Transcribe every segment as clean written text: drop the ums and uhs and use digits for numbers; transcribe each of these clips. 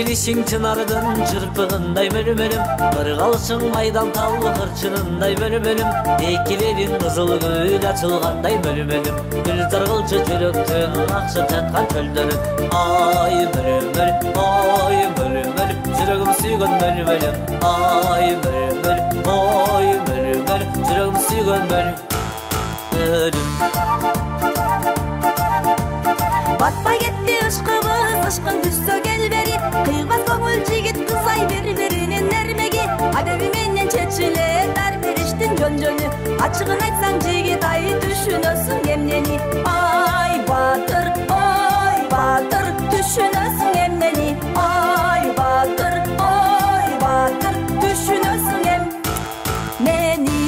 Серпилишиң чынардан чырпыгындай мөлүмөлүм, кыргалышың майдан тал кырчынындай мөлүмөлүм, экилериң кызыл гүл ачылгандай мөлүмөлүм, гүл таргылчы жүрөктүн акшып жаткан чөлдөрүн. Ай мөлүмөлүм, ай мөлүмөлүм, жүрөгүм сүйгөн мөлүмөлүм. Ай мөлүмөлүм, ай мөлүмөлүм, жүрөгүм сүйгөн мөлүмөлүм. Батпай кетти ышкыбыз, ышкын түшсө кел бери, кыйбат көңүл жигит кызай бири-биринин нермеги, адеби менен чечиле дар бериштин жөн-жөнү, ачыгын айтсаң жигит ай түшүнөсүң эмнени. Ай батыр, түшүнөсүң эмнени. Ай батыр, түшүнөсүң эмнени.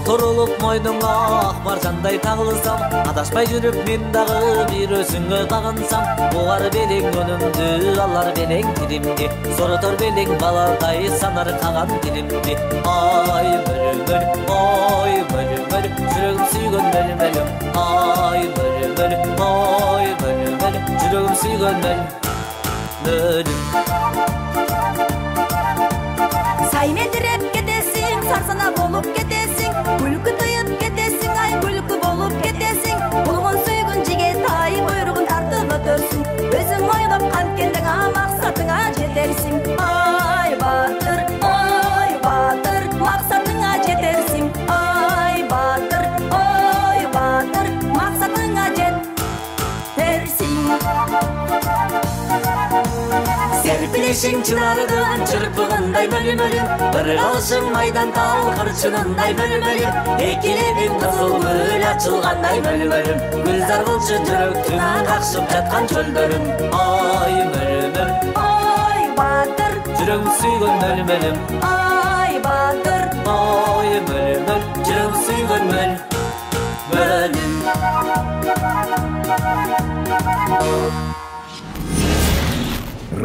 Торулуп мойнуңа ак маржандай тагылсам, адашпай жүрүп мен дагы бир өзүңө тагынсам, бугар белең өнүмдү, алар белең тилимди, соротор белең баладай санар каган тилимди. Ай мөлүмөлүм, ой мөлүмөлүм, жүрөгүм сүйгөн мөлүмөлүм. Ай мөлүмөлүм, ой мөлүмөлүм, жүрөгүм сүйгөн мөлүмөлүм. Саймендиреп кетесиң, сарсана болуп кетесиң, күлкү тыйып кетесиң, ай күлкү болуп кетесиң. Булгун сүйгүн жигит ай буйругун тартып өтөрсүң, өзүң ойлоп канткендең максатыңа жетерсиң. Ай батыр, максатыңа жетерсиң. Ай батыр, максатыңа жетерсиң. Серпилишиң чынардан чырпыгындай мөлүмөлүм, кыргалышың майдан тал кырчынындай мөлүмөлүм, экилериң кызыл гүл ачылгандай мөлүмөлүм, гүл заргылчы жүрөктүн какшып жаткан чөлдөрүм. Ай мөлүмөлүм, ой батыр, жүрөгүм сүйгөн мөлүмөлүм. Ай батыр, ой мөлүмөлүм, жүрөгүм сүйгөн мөлүмөлүм.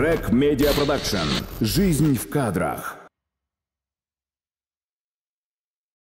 Рэк Медиа Продакшн. Жизнь в кадрах.